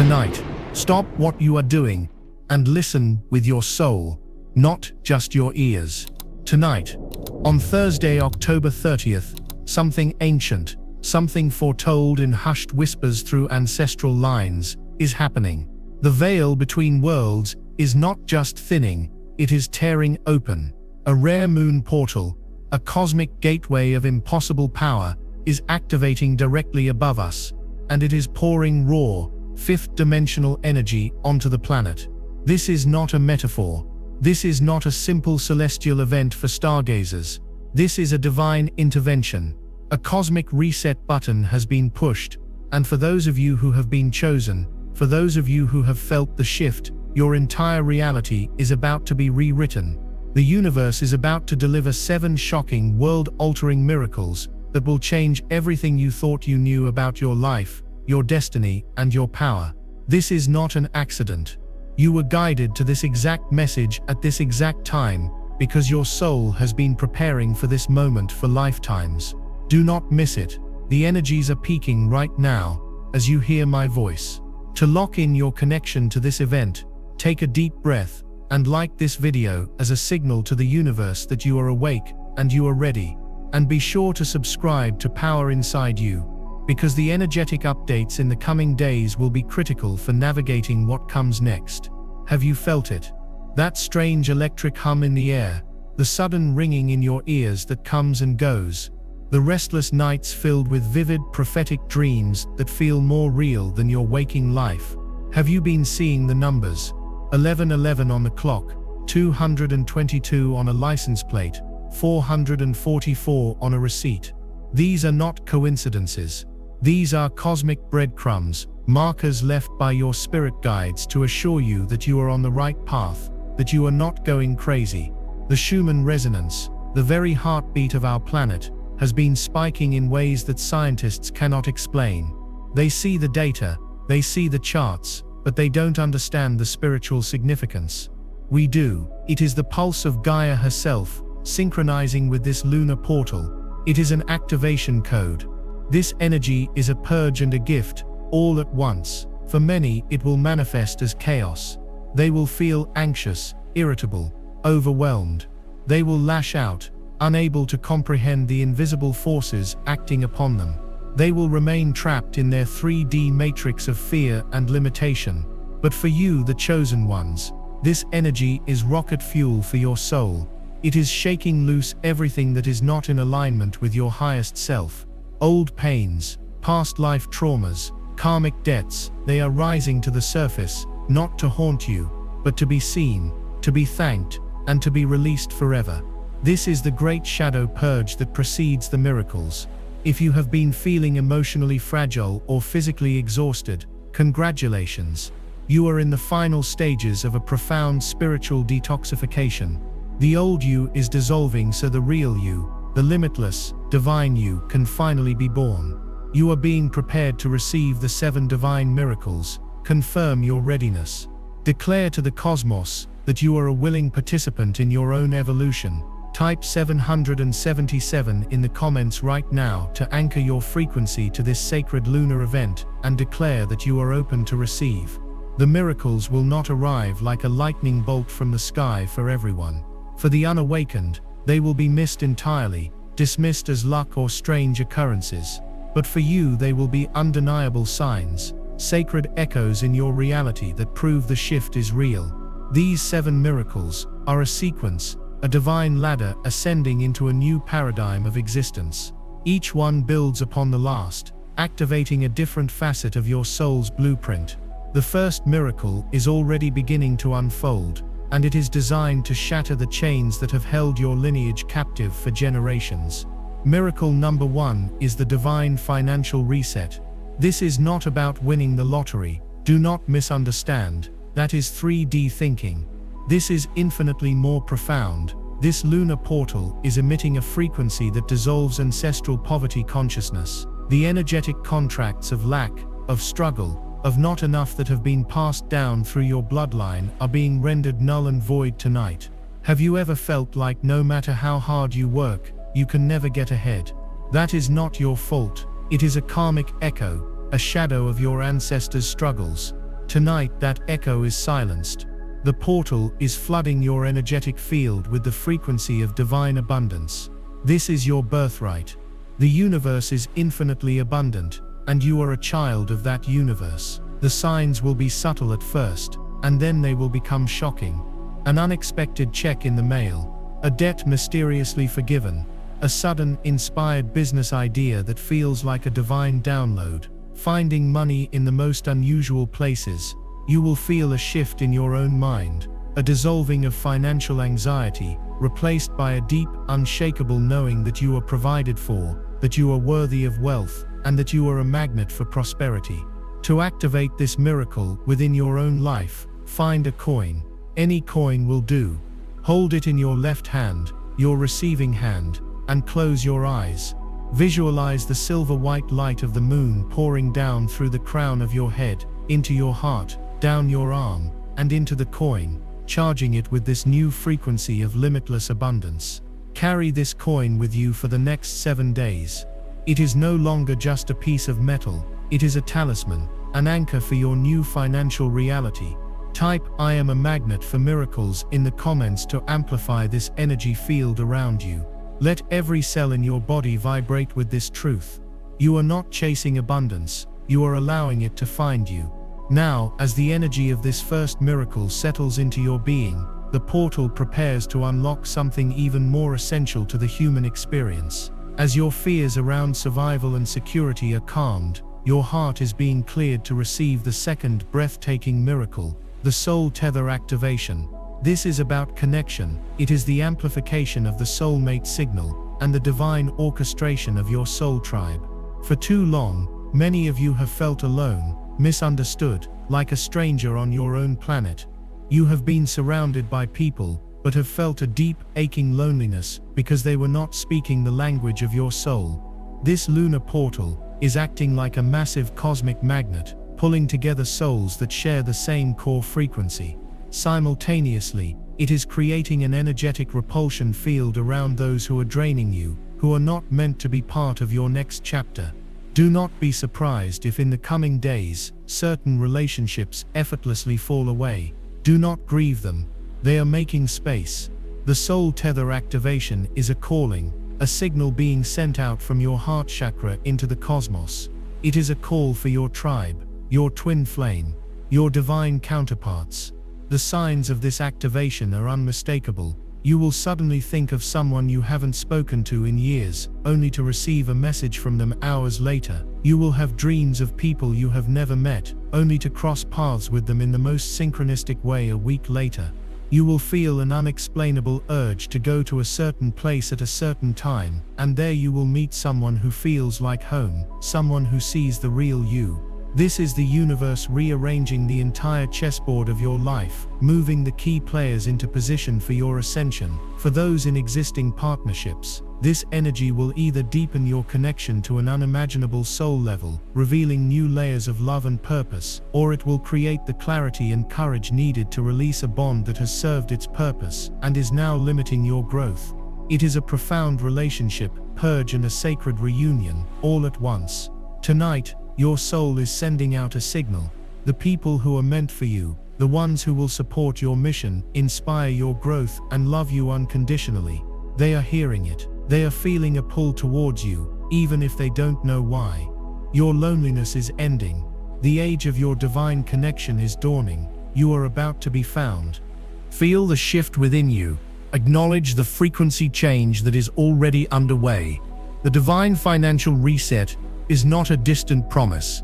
Tonight, stop what you are doing and listen with your soul, not just your ears. Tonight, on Thursday, October 30th, something ancient, something foretold in hushed whispers through ancestral lines, is happening. The veil between worlds is not just thinning, it is tearing open. A rare moon portal, a cosmic gateway of impossible power, is activating directly above us, and it is pouring raw, fifth-dimensional energy onto the planet. This is not a metaphor. This is not a simple celestial event for stargazers. This is a divine intervention. A cosmic reset button has been pushed, and for those of you who have been chosen, for those of you who have felt the shift, your entire reality is about to be rewritten. The universe is about to deliver 7 shocking, world-altering miracles that will change everything you thought you knew about your life, your destiny, and your power. This is not an accident. You were guided to this exact message at this exact time because your soul has been preparing for this moment for lifetimes. Do not miss it. The energies are peaking right now as you hear my voice. To lock in your connection to this event, take a deep breath and like this video as a signal to the universe that you are awake and you are ready. And be sure to subscribe to Power Inside You, because the energetic updates in the coming days will be critical for navigating what comes next. Have you felt it? That strange electric hum in the air, the sudden ringing in your ears that comes and goes, the restless nights filled with vivid prophetic dreams that feel more real than your waking life. Have you been seeing the numbers? 1111 on the clock, 222 on a license plate, 444 on a receipt. These are not coincidences. These are cosmic breadcrumbs, markers left by your spirit guides to assure you that you are on the right path, that you are not going crazy. The Schumann resonance, the very heartbeat of our planet, has been spiking in ways that scientists cannot explain. They see the data, they see the charts, but they don't understand the spiritual significance. We do. It is the pulse of Gaia herself, synchronizing with this lunar portal. It is an activation code. This energy is a purge and a gift, all at once. For many, it will manifest as chaos. They will feel anxious, irritable, overwhelmed. They will lash out, unable to comprehend the invisible forces acting upon them. They will remain trapped in their 3D matrix of fear and limitation. But for you, the chosen ones, this energy is rocket fuel for your soul. It is shaking loose everything that is not in alignment with your highest self. Old pains, past life traumas, karmic debts, they are rising to the surface, not to haunt you, but to be seen, to be thanked, and to be released forever. This is the great shadow purge that precedes the miracles. If you have been feeling emotionally fragile or physically exhausted, congratulations. You are in the final stages of a profound spiritual detoxification. The old you is dissolving so the real you, the limitless, divine you, can finally be born. You are being prepared to receive the 7 divine miracles. Confirm your readiness. Declare to the cosmos that you are a willing participant in your own evolution. Type 777 in the comments right now to anchor your frequency to this sacred lunar event and declare that you are open to receive. The miracles will not arrive like a lightning bolt from the sky for everyone. For the unawakened, they will be missed entirely, dismissed as luck or strange occurrences. But for you, they will be undeniable signs, sacred echoes in your reality that prove the shift is real. These 7 miracles are a sequence, a divine ladder ascending into a new paradigm of existence. Each one builds upon the last, activating a different facet of your soul's blueprint. The first miracle is already beginning to unfold, and it is designed to shatter the chains that have held your lineage captive for generations. Miracle number 1 is the divine financial reset. This is not about winning the lottery. Do not misunderstand. That is 3D thinking. This is infinitely more profound. This lunar portal is emitting a frequency that dissolves ancestral poverty consciousness. The energetic contracts of lack, of struggle, of not enough that have been passed down through your bloodline are being rendered null and void tonight. Have you ever felt like no matter how hard you work, you can never get ahead? That is not your fault. It is a karmic echo, a shadow of your ancestors' struggles. Tonight that echo is silenced. The portal is flooding your energetic field with the frequency of divine abundance. This is your birthright. The universe is infinitely abundant, and you are a child of that universe. The signs will be subtle at first, and then they will become shocking. An unexpected check in the mail, a debt mysteriously forgiven, a sudden, inspired business idea that feels like a divine download, finding money in the most unusual places. You will feel a shift in your own mind, a dissolving of financial anxiety, replaced by a deep, unshakable knowing that you are provided for, that you are worthy of wealth, and that you are a magnet for prosperity. To activate this miracle within your own life, find a coin. Any coin will do. Hold it in your left hand, your receiving hand, and close your eyes. Visualize the silver-white light of the moon pouring down through the crown of your head, into your heart, down your arm, and into the coin, charging it with this new frequency of limitless abundance. Carry this coin with you for the next 7 days. It is no longer just a piece of metal, it is a talisman, an anchor for your new financial reality. Type "I am a magnet for miracles" in the comments to amplify this energy field around you. Let every cell in your body vibrate with this truth. You are not chasing abundance, you are allowing it to find you. Now, as the energy of this first miracle settles into your being, the portal prepares to unlock something even more essential to the human experience. As your fears around survival and security are calmed, your heart is being cleared to receive the second breathtaking miracle, the soul tether activation. This is about connection. It is the amplification of the soulmate signal and the divine orchestration of your soul tribe. For too long, many of you have felt alone, misunderstood, like a stranger on your own planet. You have been surrounded by people, but have felt a deep, aching loneliness because they were not speaking the language of your soul. This lunar portal is acting like a massive cosmic magnet, pulling together souls that share the same core frequency. Simultaneously, it is creating an energetic repulsion field around those who are draining you, who are not meant to be part of your next chapter. Do not be surprised if in the coming days, certain relationships effortlessly fall away. Do not grieve them. They are making space. The soul tether activation is a calling, a signal being sent out from your heart chakra into the cosmos. It is a call for your tribe, your twin flame, your divine counterparts. The signs of this activation are unmistakable. You will suddenly think of someone you haven't spoken to in years, only to receive a message from them hours later. You will have dreams of people you have never met, only to cross paths with them in the most synchronistic way a week later. You will feel an unexplainable urge to go to a certain place at a certain time, and there you will meet someone who feels like home, someone who sees the real you. This is the universe rearranging the entire chessboard of your life, moving the key players into position for your ascension. For those in existing partnerships, this energy will either deepen your connection to an unimaginable soul level, revealing new layers of love and purpose, or it will create the clarity and courage needed to release a bond that has served its purpose and is now limiting your growth. It is a profound relationship, purge and a sacred reunion, all at once. Tonight, your soul is sending out a signal. The people who are meant for you, the ones who will support your mission, inspire your growth, and love you unconditionally. They are hearing it. They are feeling a pull towards you, even if they don't know why. Your loneliness is ending. The age of your divine connection is dawning. You are about to be found. Feel the shift within you. Acknowledge the frequency change that is already underway. The divine financial reset is not a distant promise.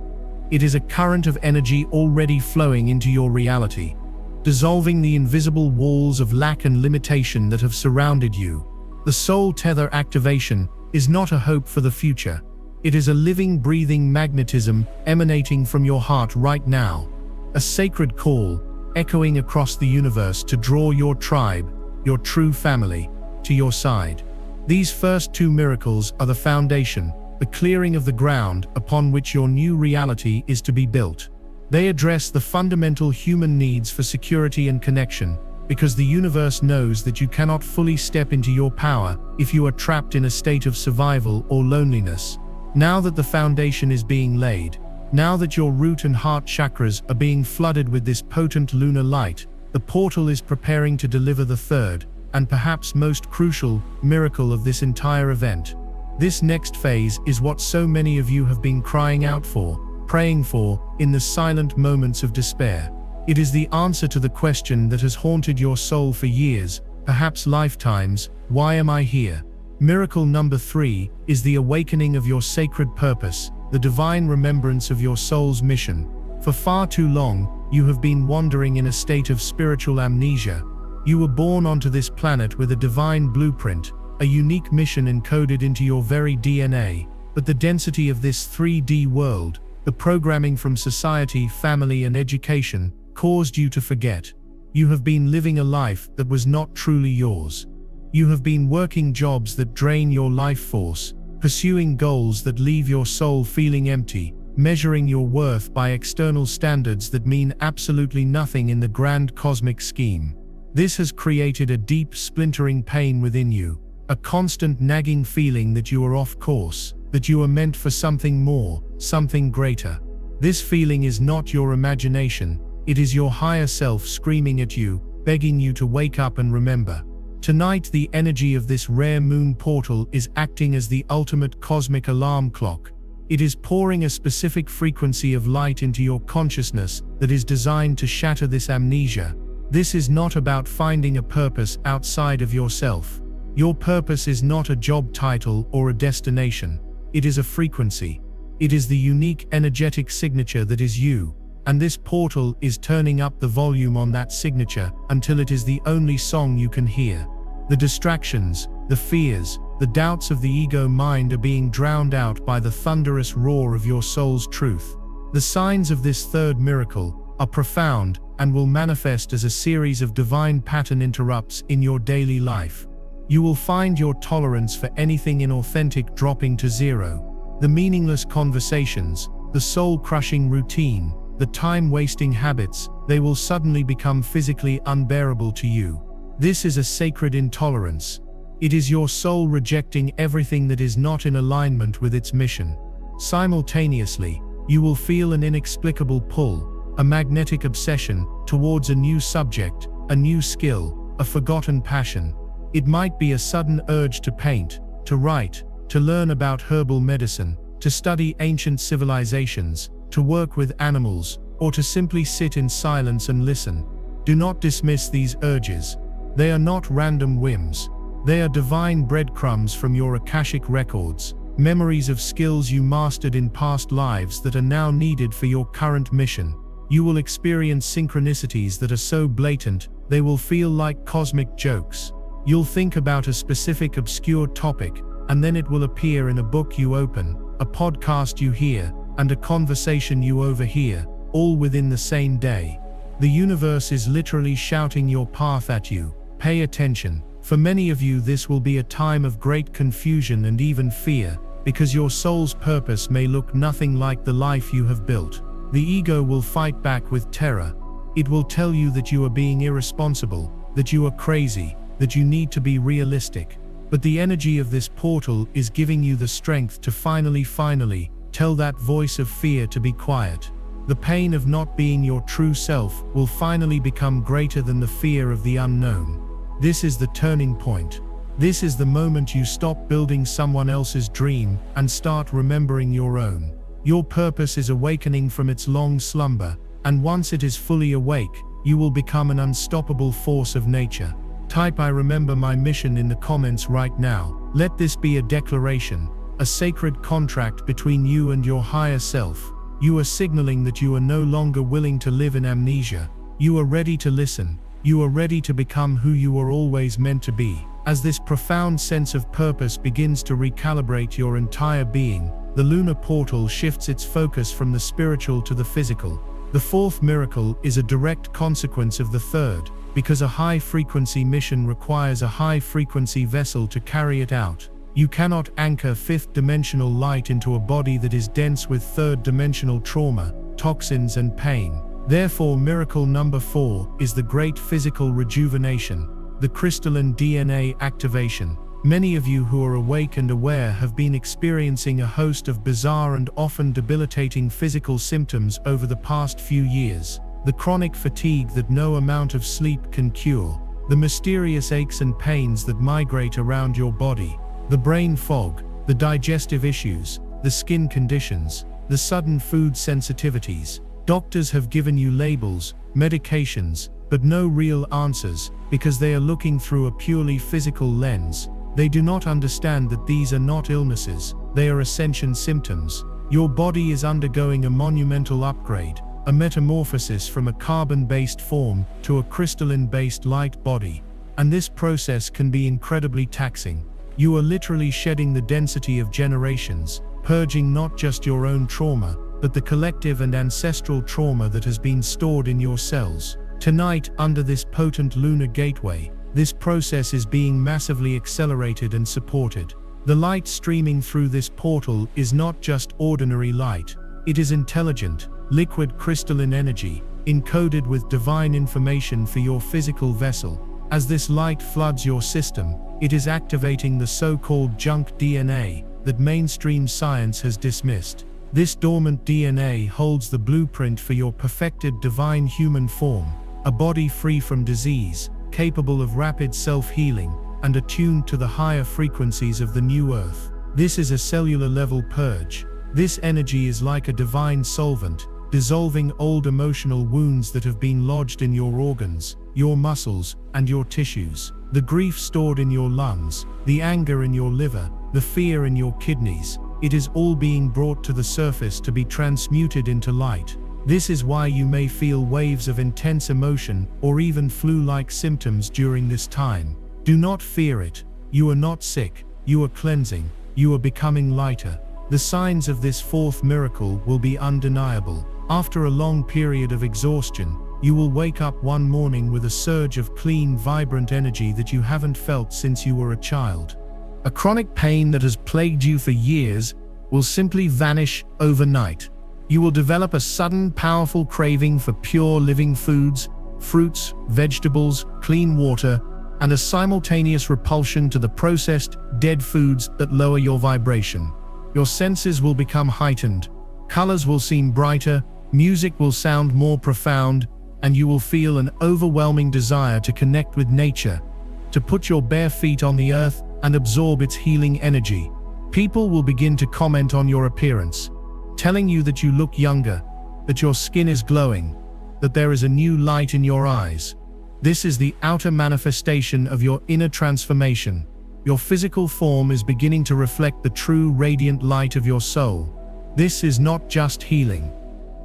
It is a current of energy already flowing into your reality, dissolving the invisible walls of lack and limitation that have surrounded you. The soul tether activation is not a hope for the future. It is a living, breathing magnetism emanating from your heart right now. A sacred call echoing across the universe to draw your tribe, your true family, to your side. These first two miracles are the foundation, the clearing of the ground upon which your new reality is to be built. They address the fundamental human needs for security and connection, because the universe knows that you cannot fully step into your power if you are trapped in a state of survival or loneliness. Now that the foundation is being laid, Now that your root and heart chakras are being flooded with this potent lunar light, the portal is preparing to deliver the third, and perhaps most crucial, miracle of this entire event. This next phase is what so many of you have been crying out for, praying for, in the silent moments of despair. It is the answer to the question that has haunted your soul for years, perhaps lifetimes: why am I here? Miracle number 3 is the awakening of your sacred purpose, the divine remembrance of your soul's mission. For far too long, you have been wandering in a state of spiritual amnesia. You were born onto this planet with a divine blueprint, a unique mission encoded into your very DNA, but the density of this 3D world, the programming from society, family, and education, caused you to forget. You have been living a life that was not truly yours. You have been working jobs that drain your life force, pursuing goals that leave your soul feeling empty, measuring your worth by external standards that mean absolutely nothing in the grand cosmic scheme. This has created a deep, splintering pain within you, a constant nagging feeling that you are off course, that you are meant for something more, something greater. This feeling is not your imagination, it is your higher self screaming at you, begging you to wake up and remember. Tonight, the energy of this rare moon portal is acting as the ultimate cosmic alarm clock. It is pouring a specific frequency of light into your consciousness that is designed to shatter this amnesia. This is not about finding a purpose outside of yourself. Your purpose is not a job title or a destination. It is a frequency. It is the unique energetic signature that is you, and this portal is turning up the volume on that signature until it is the only song you can hear. The distractions, the fears, the doubts of the ego mind are being drowned out by the thunderous roar of your soul's truth. The signs of this third miracle are profound and will manifest as a series of divine pattern interrupts in your daily life. You will find your tolerance for anything inauthentic dropping to zero. The meaningless conversations, the soul-crushing routine, the time-wasting habits, they will suddenly become physically unbearable to you. This is a sacred intolerance. It is your soul rejecting everything that is not in alignment with its mission. Simultaneously, you will feel an inexplicable pull, a magnetic obsession, towards a new subject, a new skill, a forgotten passion. It might be a sudden urge to paint, to write, to learn about herbal medicine, to study ancient civilizations, to work with animals, or to simply sit in silence and listen. Do not dismiss these urges. They are not random whims. They are divine breadcrumbs from your Akashic records, memories of skills you mastered in past lives that are now needed for your current mission. You will experience synchronicities that are so blatant, they will feel like cosmic jokes. You'll think about a specific obscure topic, and then it will appear in a book you open, a podcast you hear, and a conversation you overhear, all within the same day. The universe is literally shouting your path at you. Pay attention. For many of you, this will be a time of great confusion and even fear, because your soul's purpose may look nothing like the life you have built. The ego will fight back with terror. It will tell you that you are being irresponsible, that you are crazy, that you need to be realistic. But the energy of this portal is giving you the strength to finally tell that voice of fear to be quiet. The pain of not being your true self will finally become greater than the fear of the unknown. This is the turning point. This is the moment you stop building someone else's dream and start remembering your own. Your purpose is awakening from its long slumber, and once it is fully awake, you will become an unstoppable force of nature. Type "I remember my mission" in the comments right now. Let this be a declaration, a sacred contract between you and your higher self. You are signaling that you are no longer willing to live in amnesia. You are ready to listen. You are ready to become who you were always meant to be. As this profound sense of purpose begins to recalibrate your entire being, the lunar portal shifts its focus from the spiritual to the physical. The fourth miracle is a direct consequence of the third, because a high-frequency mission requires a high-frequency vessel to carry it out. You cannot anchor fifth-dimensional light into a body that is dense with third-dimensional trauma, toxins, and pain. Therefore, miracle number 4 is the great physical rejuvenation, the crystalline DNA activation. Many of you who are awake and aware have been experiencing a host of bizarre and often debilitating physical symptoms over the past few years. The chronic fatigue that no amount of sleep can cure, the mysterious aches and pains that migrate around your body, the brain fog, the digestive issues, the skin conditions, the sudden food sensitivities. Doctors have given you labels, medications, but no real answers, because they are looking through a purely physical lens. They do not understand that these are not illnesses, they are ascension symptoms. Your body is undergoing a monumental upgrade, a metamorphosis from a carbon-based form to a crystalline-based light body. And this process can be incredibly taxing. You are literally shedding the density of generations, purging not just your own trauma, but the collective and ancestral trauma that has been stored in your cells. Tonight, under this potent lunar gateway, this process is being massively accelerated and supported. The light streaming through this portal is not just ordinary light. It is intelligent, liquid crystalline energy, encoded with divine information for your physical vessel. As this light floods your system, it is activating the so-called junk DNA that mainstream science has dismissed. This dormant DNA holds the blueprint for your perfected divine human form, a body free from disease, capable of rapid self-healing, and attuned to the higher frequencies of the new earth. This is a cellular-level purge. This energy is like a divine solvent, dissolving old emotional wounds that have been lodged in your organs, your muscles, and your tissues. The grief stored in your lungs, the anger in your liver, the fear in your kidneys, it is all being brought to the surface to be transmuted into light. This is why you may feel waves of intense emotion or even flu-like symptoms during this time. Do not fear it. You are not sick. You are cleansing. You are becoming lighter. The signs of this fourth miracle will be undeniable. After a long period of exhaustion, you will wake up one morning with a surge of clean, vibrant energy that you haven't felt since you were a child. A chronic pain that has plagued you for years will simply vanish overnight. You will develop a sudden, powerful craving for pure living foods, fruits, vegetables, clean water, and a simultaneous repulsion to the processed, dead foods that lower your vibration. Your senses will become heightened, colors will seem brighter, music will sound more profound, and you will feel an overwhelming desire to connect with nature, to put your bare feet on the earth and absorb its healing energy. People will begin to comment on your appearance, telling you that you look younger, that your skin is glowing, that there is a new light in your eyes. This is the outer manifestation of your inner transformation. Your physical form is beginning to reflect the true radiant light of your soul. This is not just healing.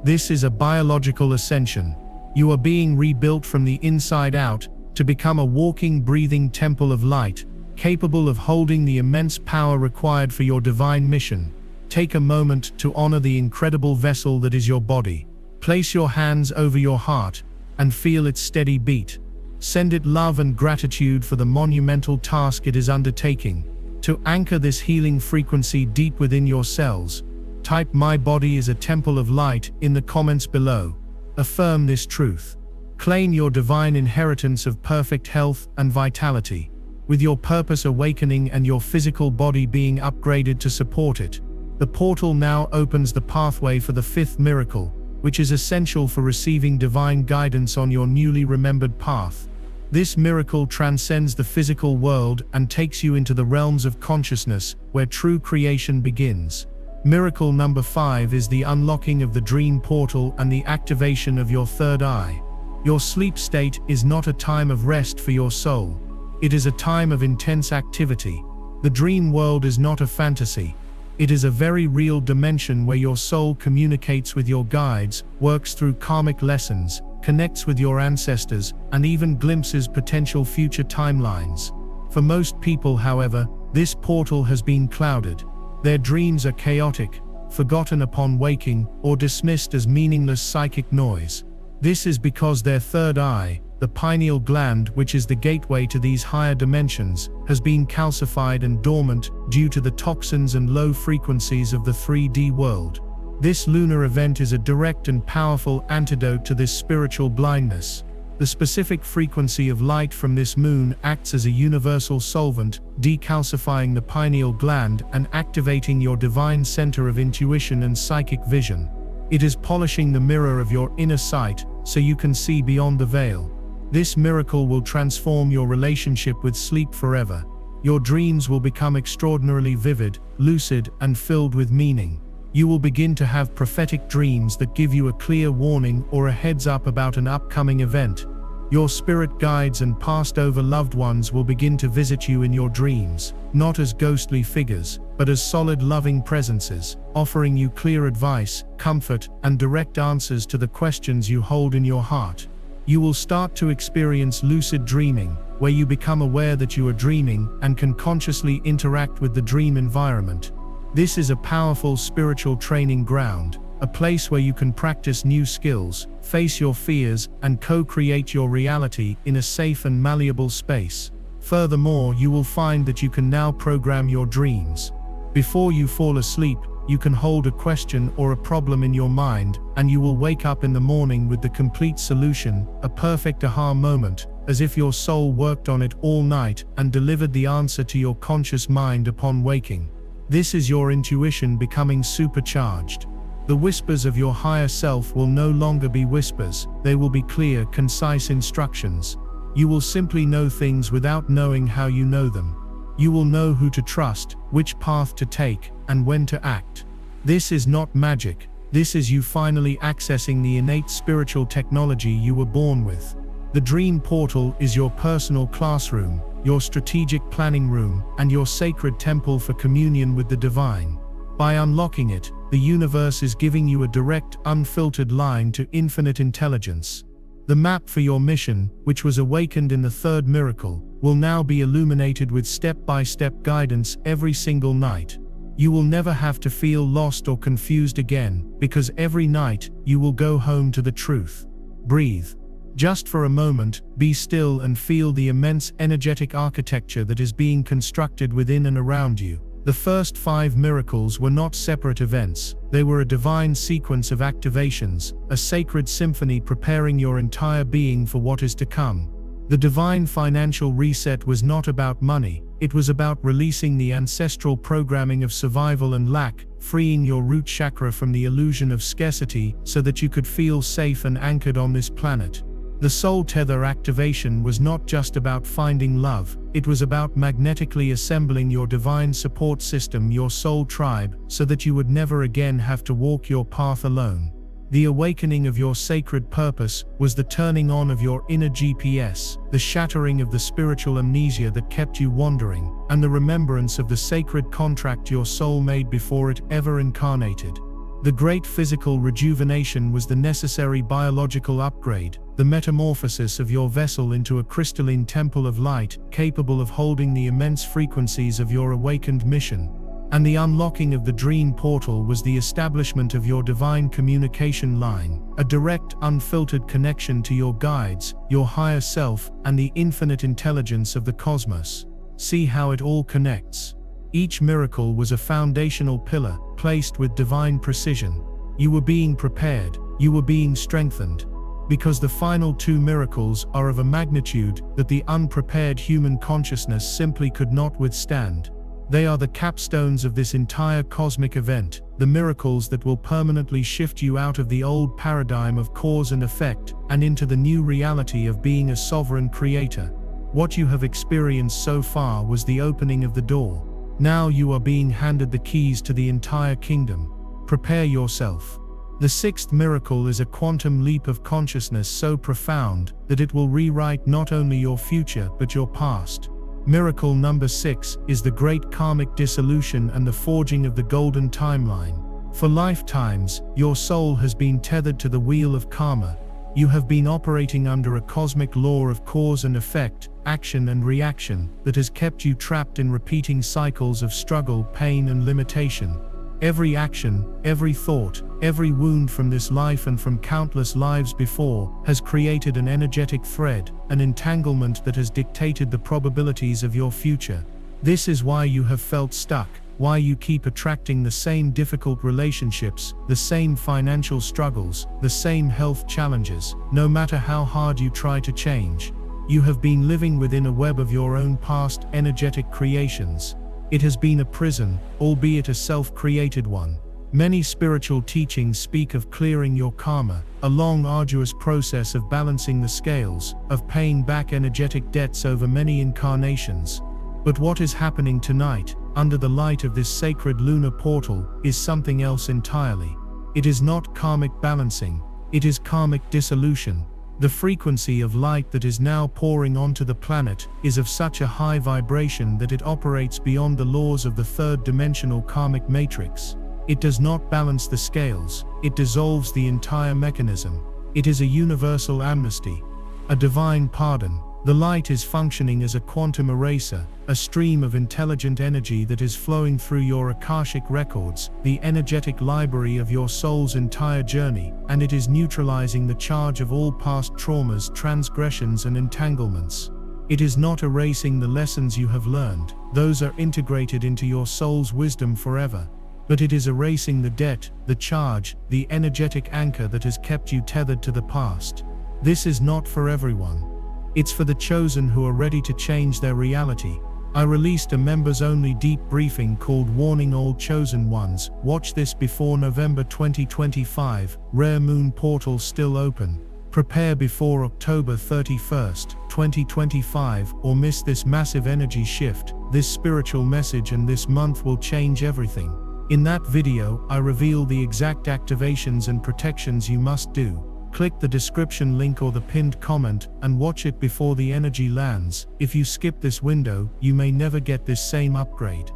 This is a biological ascension. You are being rebuilt from the inside out to become a walking, breathing temple of light, capable of holding the immense power required for your divine mission. Take a moment to honor the incredible vessel that is your body. Place your hands over your heart and feel its steady beat. Send it love and gratitude for the monumental task it is undertaking. To anchor this healing frequency deep within your cells, type "My body is a temple of light" in the comments below. Affirm this truth. Claim your divine inheritance of perfect health and vitality. With your purpose awakening and your physical body being upgraded to support it, the portal now opens the pathway for the fifth miracle, which is essential for receiving divine guidance on your newly remembered path. This miracle transcends the physical world and takes you into the realms of consciousness, where true creation begins. Miracle number 5 is the unlocking of the dream portal and the activation of your third eye. Your sleep state is not a time of rest for your soul. It is a time of intense activity. The dream world is not a fantasy. It is a very real dimension where your soul communicates with your guides, works through karmic lessons, connects with your ancestors, and even glimpses potential future timelines. For most people, however, this portal has been clouded. Their dreams are chaotic, forgotten upon waking, or dismissed as meaningless psychic noise. This is because their third eye, the pineal gland, which is the gateway to these higher dimensions, has been calcified and dormant due to the toxins and low frequencies of the 3D world. This lunar event is a direct and powerful antidote to this spiritual blindness. The specific frequency of light from this moon acts as a universal solvent, decalcifying the pineal gland and activating your divine center of intuition and psychic vision. It is polishing the mirror of your inner sight so you can see beyond the veil. This miracle will transform your relationship with sleep forever. Your dreams will become extraordinarily vivid, lucid, and filled with meaning. You will begin to have prophetic dreams that give you a clear warning or a heads up about an upcoming event. Your spirit guides and passed-over loved ones will begin to visit you in your dreams, not as ghostly figures, but as solid loving presences, offering you clear advice, comfort, and direct answers to the questions you hold in your heart. You will start to experience lucid dreaming, where you become aware that you are dreaming and can consciously interact with the dream environment. This is a powerful spiritual training ground, a place where you can practice new skills, face your fears, and co-create your reality in a safe and malleable space. Furthermore, you will find that you can now program your dreams. Before you fall asleep, you can hold a question or a problem in your mind, and you will wake up in the morning with the complete solution, a perfect aha moment, as if your soul worked on it all night and delivered the answer to your conscious mind upon waking. This is your intuition becoming supercharged. The whispers of your higher self will no longer be whispers, they will be clear, concise instructions. You will simply know things without knowing how you know them. You will know who to trust, which path to take, and when to act. This is not magic, this is you finally accessing the innate spiritual technology you were born with. The dream portal is your personal classroom, your strategic planning room, and your sacred temple for communion with the divine. By unlocking it, the universe is giving you a direct, unfiltered line to infinite intelligence. The map for your mission, which was awakened in the third miracle, will now be illuminated with step-by-step guidance every single night. You will never have to feel lost or confused again, because every night, you will go home to the truth. Breathe. Just for a moment, be still and feel the immense energetic architecture that is being constructed within and around you. The first 5 miracles were not separate events, they were a divine sequence of activations, a sacred symphony preparing your entire being for what is to come. The divine financial reset was not about money, it was about releasing the ancestral programming of survival and lack, freeing your root chakra from the illusion of scarcity so that you could feel safe and anchored on this planet. The soul tether activation was not just about finding love, it was about magnetically assembling your divine support system, your soul tribe, so that you would never again have to walk your path alone. The awakening of your sacred purpose was the turning on of your inner GPS, the shattering of the spiritual amnesia that kept you wandering, and the remembrance of the sacred contract your soul made before it ever incarnated. The great physical rejuvenation was the necessary biological upgrade, the metamorphosis of your vessel into a crystalline temple of light, capable of holding the immense frequencies of your awakened mission. And the unlocking of the dream portal was the establishment of your divine communication line, a direct, unfiltered connection to your guides, your higher self, and the infinite intelligence of the cosmos. See how it all connects. Each miracle was a foundational pillar, placed with divine precision. You were being prepared, you were being strengthened. Because the final 2 miracles are of a magnitude that the unprepared human consciousness simply could not withstand. They are the capstones of this entire cosmic event, the miracles that will permanently shift you out of the old paradigm of cause and effect, and into the new reality of being a sovereign creator. What you have experienced so far was the opening of the door. Now you are being handed the keys to the entire kingdom. Prepare yourself. The 6th miracle is a quantum leap of consciousness so profound that it will rewrite not only your future but your past. Miracle number 6 is the great karmic dissolution and the forging of the golden timeline. For lifetimes, your soul has been tethered to the wheel of karma. You have been operating under a cosmic law of cause and effect, action and reaction, that has kept you trapped in repeating cycles of struggle, pain and limitation. Every action, every thought, every wound from this life and from countless lives before has created an energetic thread, an entanglement that has dictated the probabilities of your future. This is why you have felt stuck, why you keep attracting the same difficult relationships, the same financial struggles, the same health challenges, no matter how hard you try to change. You have been living within a web of your own past energetic creations. It has been a prison, albeit a self-created one. Many spiritual teachings speak of clearing your karma, a long arduous process of balancing the scales, of paying back energetic debts over many incarnations. But what is happening tonight, under the light of this sacred lunar portal, is something else entirely. It is not karmic balancing, it is karmic dissolution. The frequency of light that is now pouring onto the planet is of such a high vibration that it operates beyond the laws of the third-dimensional karmic matrix. It does not balance the scales, it dissolves the entire mechanism. It is a universal amnesty, a divine pardon. The light is functioning as a quantum eraser, a stream of intelligent energy that is flowing through your Akashic records, the energetic library of your soul's entire journey, and it is neutralizing the charge of all past traumas, transgressions, and entanglements. It is not erasing the lessons you have learned, those are integrated into your soul's wisdom forever. But it is erasing the debt, the charge, the energetic anchor that has kept you tethered to the past. This is not for everyone. It's for the chosen who are ready to change their reality. I released a members-only deep briefing called Warning All Chosen Ones. Watch this before November 2025, Rare Moon Portal still open. Prepare before October 31st, 2025, or miss this massive energy shift. This spiritual message and this month will change everything. In that video, I reveal the exact activations and protections you must do. Click the description link or the pinned comment and watch it before the energy lands. If you skip this window, you may never get this same upgrade.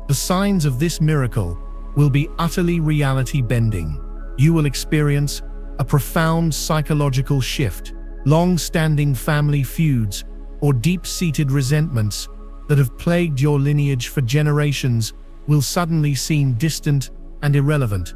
The signs of this miracle will be utterly reality bending. You will experience a profound psychological shift, long-standing family feuds, or deep-seated resentments that have plagued your lineage for generations will suddenly seem distant and irrelevant,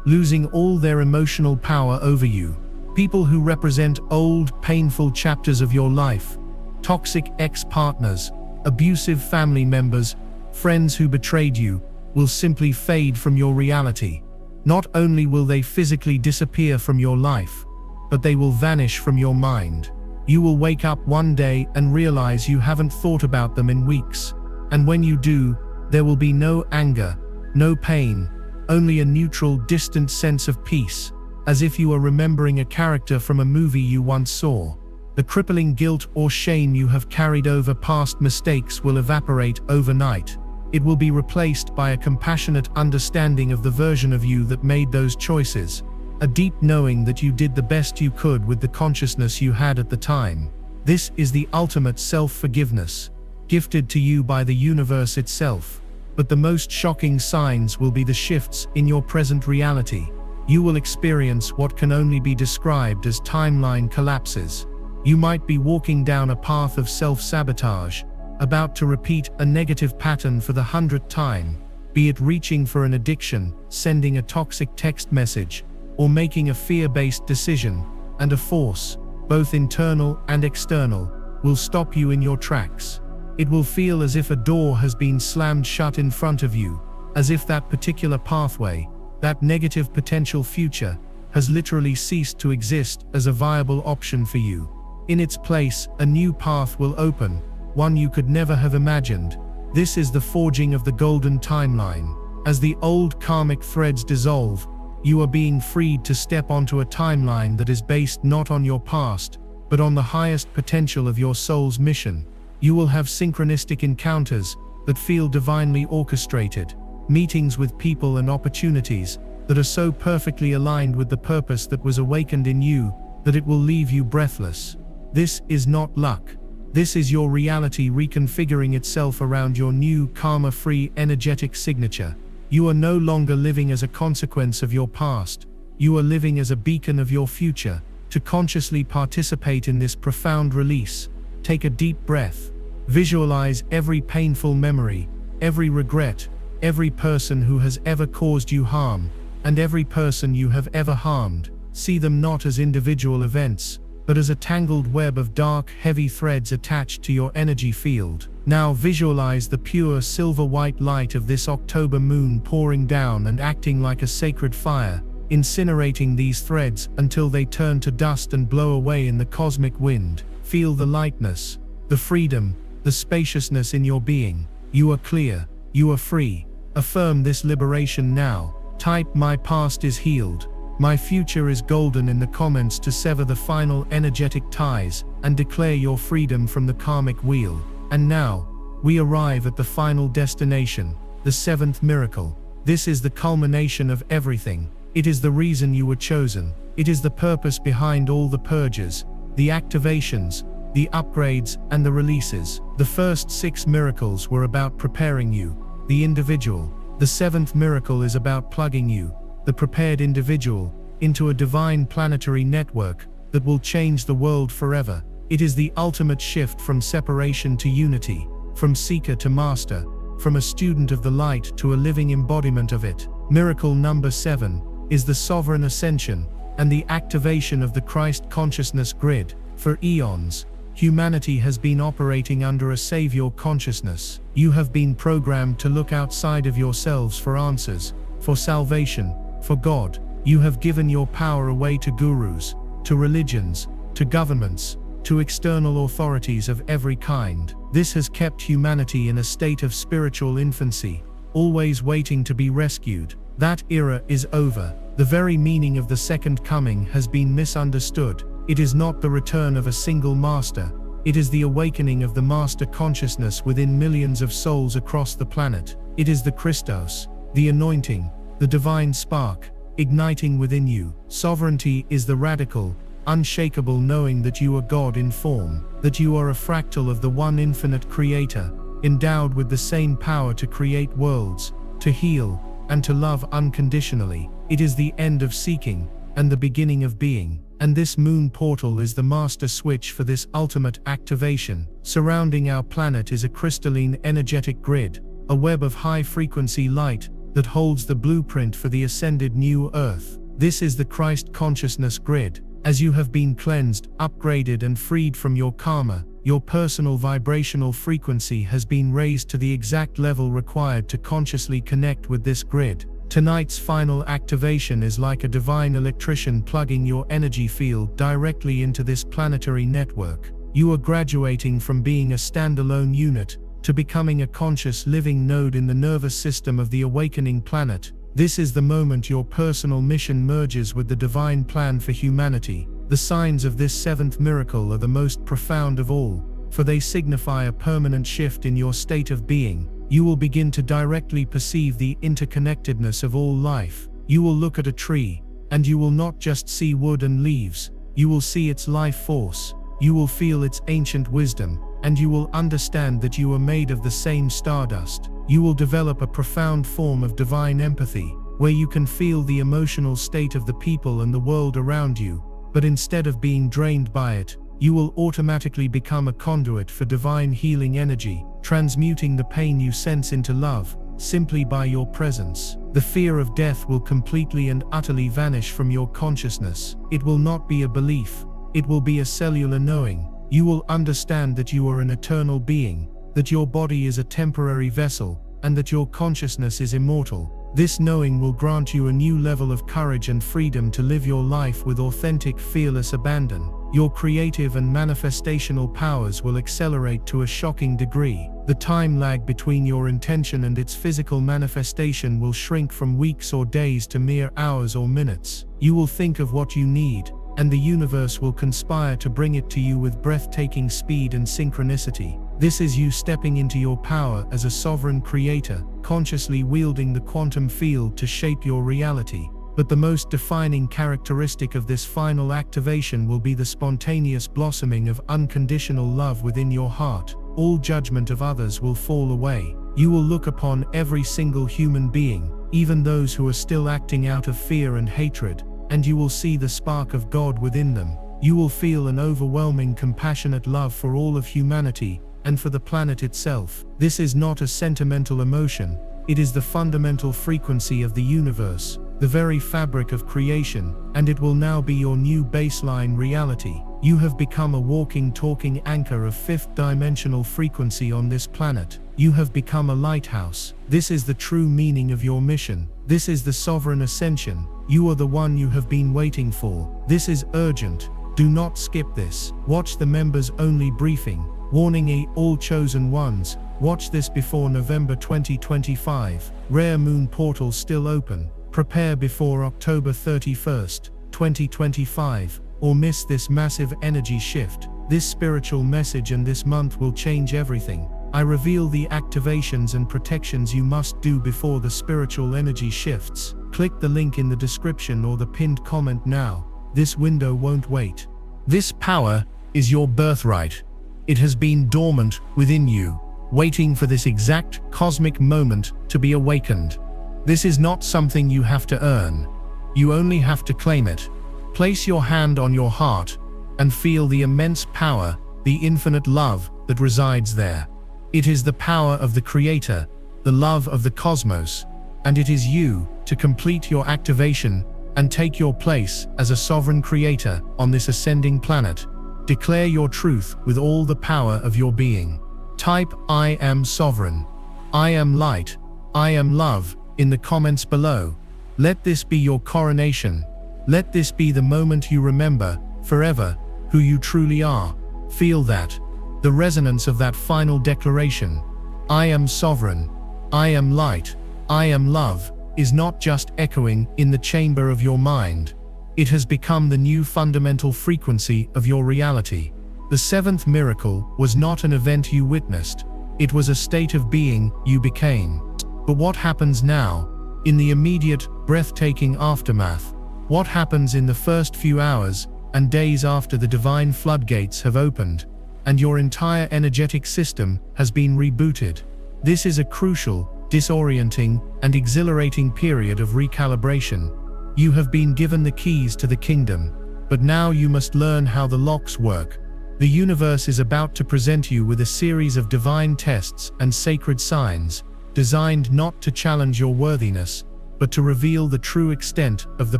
losing all their emotional power over you. People who represent old, painful chapters of your life, toxic ex-partners, abusive family members, friends who betrayed you, will simply fade from your reality. Not only will they physically disappear from your life, but they will vanish from your mind. You will wake up one day and realize you haven't thought about them in weeks. And when you do, there will be no anger, no pain, only a neutral, distant sense of peace, as if you are remembering a character from a movie you once saw. The crippling guilt or shame you have carried over past mistakes will evaporate overnight. It will be replaced by a compassionate understanding of the version of you that made those choices, a deep knowing that you did the best you could with the consciousness you had at the time. This is the ultimate self-forgiveness, gifted to you by the universe itself. But the most shocking signs will be the shifts in your present reality. You will experience what can only be described as timeline collapses. You might be walking down a path of self-sabotage, about to repeat a negative pattern for the 100th time, be it reaching for an addiction, sending a toxic text message, or making a fear-based decision, and a force, both internal and external, will stop you in your tracks. It will feel as if a door has been slammed shut in front of you, as if that particular pathway, that negative potential future, has literally ceased to exist as a viable option for you. In its place, a new path will open, one you could never have imagined. This is the forging of the golden timeline. As the old karmic threads dissolve, you are being freed to step onto a timeline that is based not on your past, but on the highest potential of your soul's mission. You will have synchronistic encounters that feel divinely orchestrated, meetings with people and opportunities that are so perfectly aligned with the purpose that was awakened in you that it will leave you breathless. This is not luck. This is your reality reconfiguring itself around your new karma-free energetic signature. You are no longer living as a consequence of your past. You are living as a beacon of your future. To consciously participate in this profound release, take a deep breath. Visualize every painful memory, every regret, every person who has ever caused you harm, and every person you have ever harmed. See them not as individual events, but as a tangled web of dark, heavy threads attached to your energy field. Now visualize the pure silver-white light of this October moon pouring down and acting like a sacred fire, incinerating these threads until they turn to dust and blow away in the cosmic wind. Feel the lightness, the freedom, the spaciousness in your being. You are clear, you are free. Affirm this liberation now. Type "My past is healed. My future is golden" in the comments to sever the final energetic ties and declare your freedom from the karmic wheel. And now, we arrive at the final destination, the seventh miracle. This is the culmination of everything. It is the reason you were chosen. It is the purpose behind all the purges, the activations, the upgrades, and the releases. The first 6 miracles were about preparing you, the individual. The 7th miracle is about plugging you, the prepared individual, into a divine planetary network that will change the world forever. It is the ultimate shift from separation to unity, from seeker to master, from a student of the light to a living embodiment of it. Miracle number 7 is the sovereign ascension and the activation of the Christ consciousness grid. For eons, humanity has been operating under a savior consciousness. You have been programmed to look outside of yourselves for answers, for salvation, for God. You have given your power away to gurus, to religions, to governments, to external authorities of every kind. This has kept humanity in a state of spiritual infancy, always waiting to be rescued. That era is over. The very meaning of the second coming has been misunderstood. It is not the return of a single master. It is the awakening of the master consciousness within millions of souls across the planet. It is the Christos, the anointing, the divine spark, igniting within you. Sovereignty is the radical, unshakable knowing that you are God in form, that you are a fractal of the one infinite creator, endowed with the same power to create worlds, to heal, and to love unconditionally. It is the end of seeking, and the beginning of being. And this moon portal is the master switch for this ultimate activation. Surrounding our planet is a crystalline energetic grid, a web of high-frequency light that holds the blueprint for the ascended new Earth. This is the Christ consciousness grid. As you have been cleansed, upgraded, and freed from your karma, your personal vibrational frequency has been raised to the exact level required to consciously connect with this grid. Tonight's final activation is like a divine electrician plugging your energy field directly into this planetary network. You are graduating from being a standalone unit to becoming a conscious living node in the nervous system of the awakening planet. This is the moment your personal mission merges with the divine plan for humanity. The signs of this 7th miracle are the most profound of all, for they signify a permanent shift in your state of being. You will begin to directly perceive the interconnectedness of all life. You will look at a tree, and you will not just see wood and leaves. You will see its life force. You will feel its ancient wisdom, and you will understand that you are made of the same stardust. You will develop a profound form of divine empathy, where you can feel the emotional state of the people and the world around you, but instead of being drained by it, you will automatically become a conduit for divine healing energy, transmuting the pain you sense into love, simply by your presence. The fear of death will completely and utterly vanish from your consciousness. It will not be a belief, it will be a cellular knowing. You will understand that you are an eternal being, that your body is a temporary vessel, and that your consciousness is immortal. This knowing will grant you a new level of courage and freedom to live your life with authentic, fearless abandon. Your creative and manifestational powers will accelerate to a shocking degree. The time lag between your intention and its physical manifestation will shrink from weeks or days to mere hours or minutes. You will think of what you need, and the universe will conspire to bring it to you with breathtaking speed and synchronicity. This is you stepping into your power as a sovereign creator, consciously wielding the quantum field to shape your reality. But the most defining characteristic of this final activation will be the spontaneous blossoming of unconditional love within your heart. All judgment of others will fall away. You will look upon every single human being, even those who are still acting out of fear and hatred, and you will see the spark of God within them. You will feel an overwhelming compassionate love for all of humanity, and for the planet itself. This is not a sentimental emotion, it is the fundamental frequency of the universe, the very fabric of creation, and it will now be your new baseline reality. You have become a walking, talking anchor of fifth-dimensional frequency on this planet. You have become a lighthouse. This is the true meaning of your mission. This is the sovereign ascension. You are the one you have been waiting for. This is urgent. Do not skip this. Watch the members-only briefing. Warning all chosen ones. Watch this before November 2025. Rare moon portal still open. Prepare before October 31st, 2025, or miss this massive energy shift. This spiritual message and this month will change everything. I reveal the activations and protections you must do before the spiritual energy shifts. Click the link in the description or the pinned comment now. This window won't wait. This power is your birthright. It has been dormant within you, waiting for this exact cosmic moment to be awakened. This is not something you have to earn. You only have to claim it. Place your hand on your heart and feel the immense power, the infinite love that resides there. It is the power of the Creator, the love of the cosmos, and it is you to complete your activation and take your place as a sovereign creator on this ascending planet. Declare your truth with all the power of your being. Type "I am sovereign," "I am light," "I am love" in the comments below. Let this be your coronation. Let this be the moment you remember forever who you truly are. Feel that, the resonance of that final declaration. "I am sovereign," "I am light," "I am love" is not just echoing in the chamber of your mind. It has become the new fundamental frequency of your reality. The seventh miracle was not an event you witnessed. It was a state of being you became. But what happens now, in the immediate, breathtaking aftermath? What happens in the first few hours and days after the divine floodgates have opened, and your entire energetic system has been rebooted? This is a crucial, disorienting, and exhilarating period of recalibration. You have been given the keys to the kingdom, but now you must learn how the locks work. The universe is about to present you with a series of divine tests and sacred signs, designed not to challenge your worthiness, but to reveal the true extent of the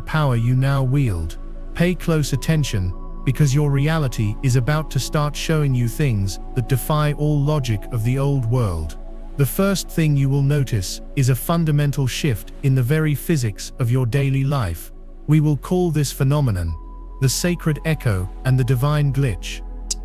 power you now wield. Pay close attention, because your reality is about to start showing you things that defy all logic of the old world. The first thing you will notice is a fundamental shift in the very physics of your daily life. We will call this phenomenon the sacred echo and the divine glitch.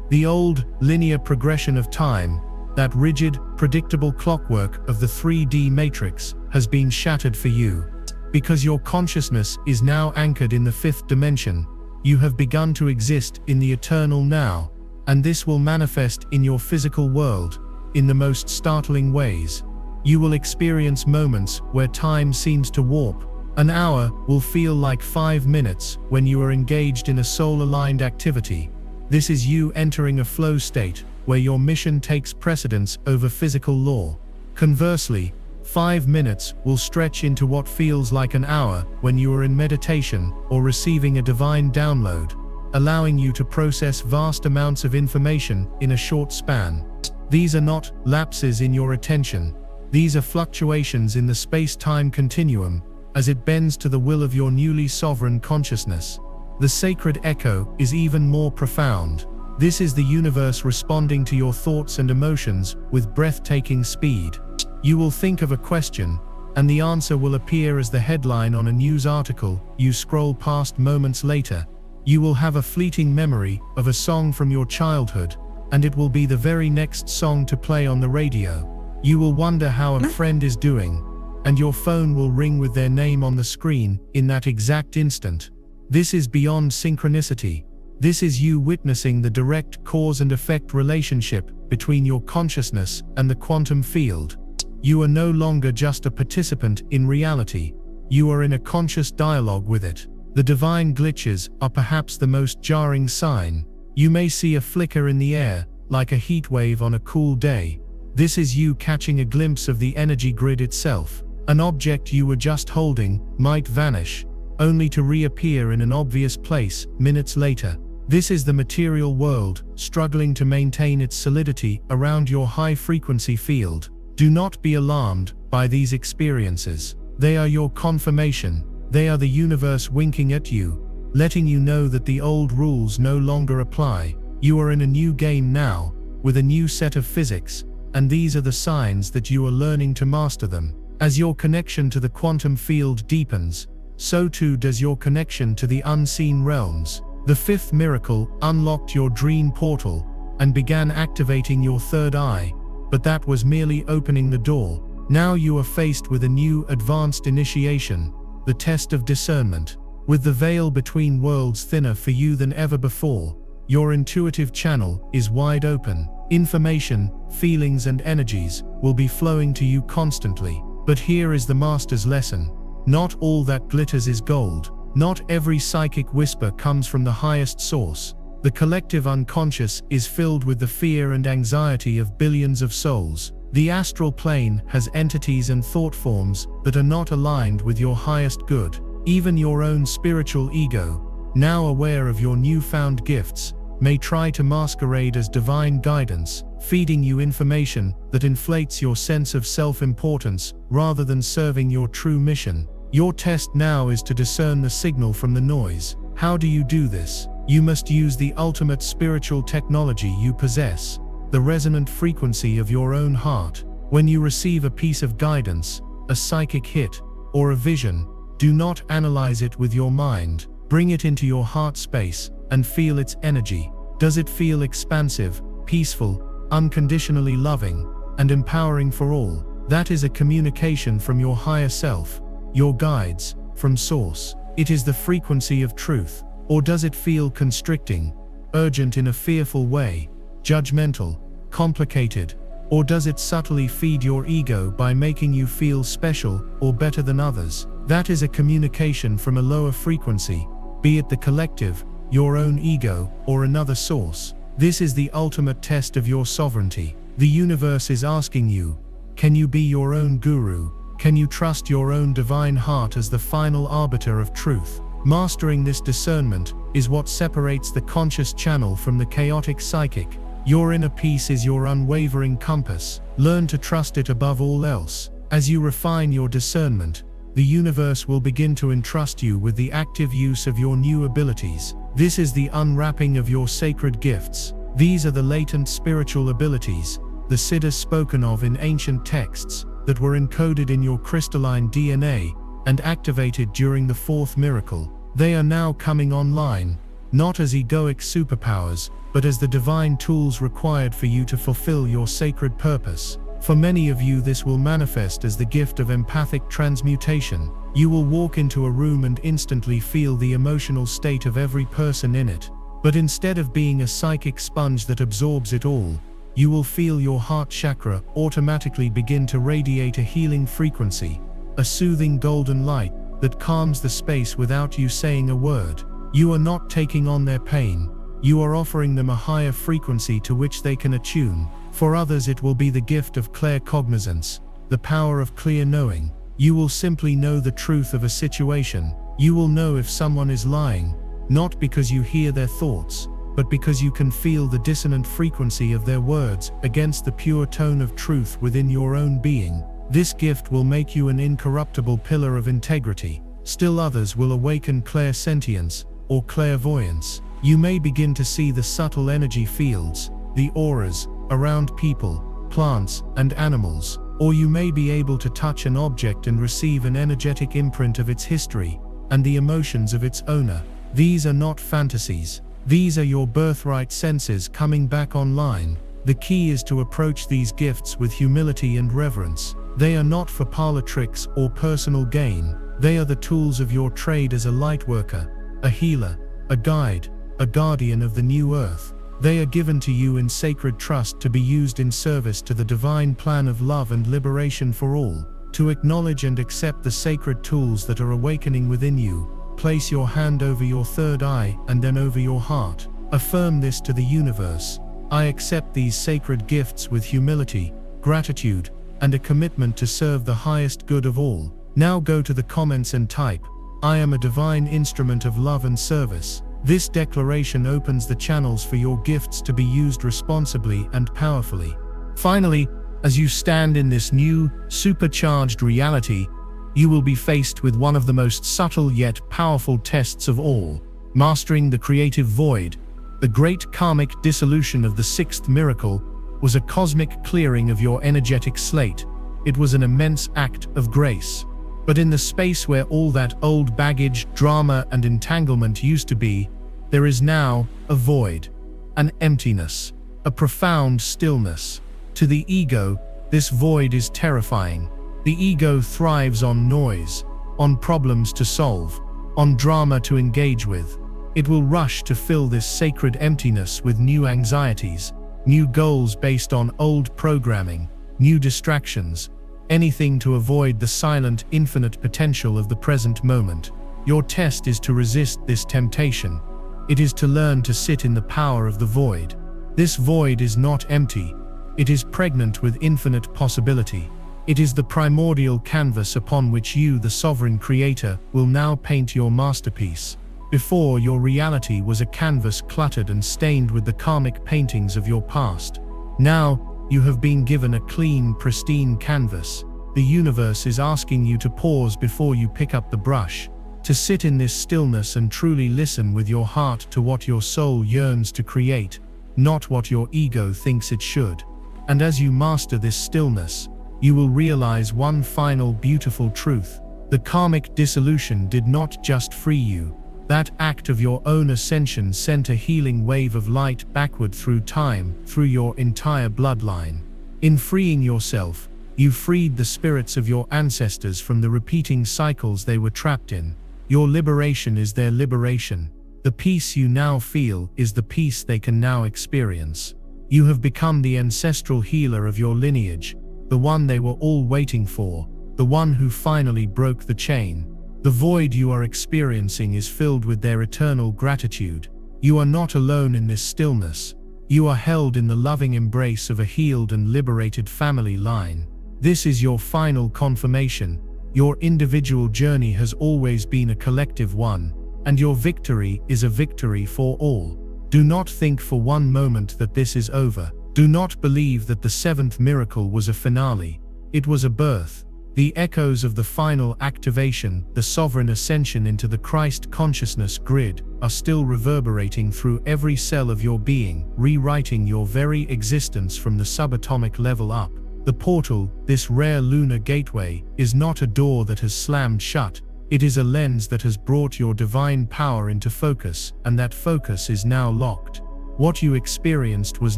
The old, linear progression of time, that rigid, predictable clockwork of the 3D matrix, has been shattered for you. Because your consciousness is now anchored in the fifth dimension, you have begun to exist in the eternal now, and this will manifest in your physical world in the most startling ways. You will experience moments where time seems to warp. An hour will feel like 5 minutes when you are engaged in a soul-aligned activity. This is you entering a flow state where your mission takes precedence over physical law. Conversely, 5 minutes will stretch into what feels like an hour when you are in meditation or receiving a divine download, allowing you to process vast amounts of information in a short span. These are not lapses in your attention. These are fluctuations in the space-time continuum, as it bends to the will of your newly sovereign consciousness. The sacred echo is even more profound. This is the universe responding to your thoughts and emotions with breathtaking speed. You will think of a question, and the answer will appear as the headline on a news article you scroll past moments later. You will have a fleeting memory of a song from your childhood, and it will be the very next song to play on the radio. You will wonder how a friend is doing, and your phone will ring with their name on the screen in that exact instant. This is beyond synchronicity. This is you witnessing the direct cause and effect relationship between your consciousness and the quantum field. You are no longer just a participant in reality. You are in a conscious dialogue with it. The divine glitches are perhaps the most jarring sign. You may see a flicker in the air, like a heat wave on a cool day. This is you catching a glimpse of the energy grid itself. An object you were just holding might vanish, only to reappear in an obvious place minutes later. This is the material world struggling to maintain its solidity around your high-frequency field. Do not be alarmed by these experiences. They are your confirmation. They are the universe winking at you, letting you know that the old rules no longer apply. You are in a new game now, with a new set of physics, and these are the signs that you are learning to master them. As your connection to the quantum field deepens, so too does your connection to the unseen realms. The fifth miracle unlocked your dream portal and began activating your third eye, but that was merely opening the door. Now you are faced with a new advanced initiation, the test of discernment. With the veil between worlds thinner for you than ever before, your intuitive channel is wide open. Information, feelings and energies will be flowing to you constantly. But here is the master's lesson. Not all that glitters is gold. Not every psychic whisper comes from the highest source. The collective unconscious is filled with the fear and anxiety of billions of souls. The astral plane has entities and thought forms that are not aligned with your highest good. Even your own spiritual ego, now aware of your newfound gifts, may try to masquerade as divine guidance, feeding you information that inflates your sense of self-importance rather than serving your true mission. Your test now is to discern the signal from the noise. How do you do this? You must use the ultimate spiritual technology you possess, the resonant frequency of your own heart. When you receive a piece of guidance, a psychic hit, or a vision, do not analyze it with your mind. Bring it into your heart space and feel its energy. Does it feel expansive, peaceful, unconditionally loving, and empowering for all? That is a communication from your higher self, your guides, from source. It is the frequency of truth. Or does it feel constricting, urgent in a fearful way, judgmental, complicated? Or does it subtly feed your ego by making you feel special or better than others? That is a communication from a lower frequency, be it the collective, your own ego, or another source. This is the ultimate test of your sovereignty. The universe is asking you, can you be your own guru? Can you trust your own divine heart as the final arbiter of truth? Mastering this discernment is what separates the conscious channel from the chaotic psychic. Your inner peace is your unwavering compass. Learn to trust it above all else. As you refine your discernment, the universe will begin to entrust you with the active use of your new abilities. This is the unwrapping of your sacred gifts. These are the latent spiritual abilities, the siddhas spoken of in ancient texts, that were encoded in your crystalline DNA and activated during the fourth miracle. They are now coming online, not as egoic superpowers, but as the divine tools required for you to fulfill your sacred purpose. For many of you, this will manifest as the gift of empathic transmutation. You will walk into a room and instantly feel the emotional state of every person in it. But instead of being a psychic sponge that absorbs it all, you will feel your heart chakra automatically begin to radiate a healing frequency, a soothing golden light that calms the space without you saying a word. You are not taking on their pain, you are offering them a higher frequency to which they can attune. For others it will be the gift of claircognizance, the power of clear knowing. You will simply know the truth of a situation. You will know if someone is lying, not because you hear their thoughts, but because you can feel the dissonant frequency of their words against the pure tone of truth within your own being. This gift will make you an incorruptible pillar of integrity. Still others will awaken clairsentience or clairvoyance. You may begin to see the subtle energy fields, the auras, around people, plants, and animals. Or you may be able to touch an object and receive an energetic imprint of its history and the emotions of its owner. These are not fantasies. These are your birthright senses coming back online. The key is to approach these gifts with humility and reverence. They are not for parlor tricks or personal gain. They are the tools of your trade as a lightworker, a healer, a guide, a guardian of the new earth. They are given to you in sacred trust to be used in service to the divine plan of love and liberation for all. To acknowledge and accept the sacred tools that are awakening within you, place your hand over your third eye and then over your heart. Affirm this to the universe. I accept these sacred gifts with humility, gratitude, and a commitment to serve the highest good of all. Now go to the comments and type, I am a divine instrument of love and service. This declaration opens the channels for your gifts to be used responsibly and powerfully. Finally, as you stand in this new, supercharged reality, you will be faced with one of the most subtle yet powerful tests of all. Mastering the creative void, the great karmic dissolution of the sixth miracle, was a cosmic clearing of your energetic slate. It was an immense act of grace. But in the space where all that old baggage, drama, and entanglement used to be, there is now a void, an emptiness, a profound stillness. To the ego, this void is terrifying. The ego thrives on noise, on problems to solve, on drama to engage with. It will rush to fill this sacred emptiness with new anxieties, new goals based on old programming, new distractions, anything to avoid the silent, infinite potential of the present moment. Your test is to resist this temptation. It is to learn to sit in the power of the void. This void is not empty. It is pregnant with infinite possibility. It is the primordial canvas upon which you, the sovereign creator, will now paint your masterpiece. Before, your reality was a canvas cluttered and stained with the karmic paintings of your past. Now, you have been given a clean, pristine canvas. The universe is asking you to pause before you pick up the brush, to sit in this stillness and truly listen with your heart to what your soul yearns to create, not what your ego thinks it should. And as you master this stillness, you will realize one final beautiful truth. The karmic dissolution did not just free you. That act of your own ascension sent a healing wave of light backward through time, through your entire bloodline. In freeing yourself, you freed the spirits of your ancestors from the repeating cycles they were trapped in. Your liberation is their liberation. The peace you now feel is the peace they can now experience. You have become the ancestral healer of your lineage, the one they were all waiting for, the one who finally broke the chain. The void you are experiencing is filled with their eternal gratitude. You are not alone in this stillness. You are held in the loving embrace of a healed and liberated family line. This is your final confirmation. Your individual journey has always been a collective one, and your victory is a victory for all. Do not think for one moment that this is over. Do not believe that the seventh miracle was a finale. It was a birth. The echoes of the final activation, the sovereign ascension into the Christ consciousness grid, are still reverberating through every cell of your being, rewriting your very existence from the subatomic level up. The portal, this rare lunar gateway, is not a door that has slammed shut. It is a lens that has brought your divine power into focus, and that focus is now locked. What you experienced was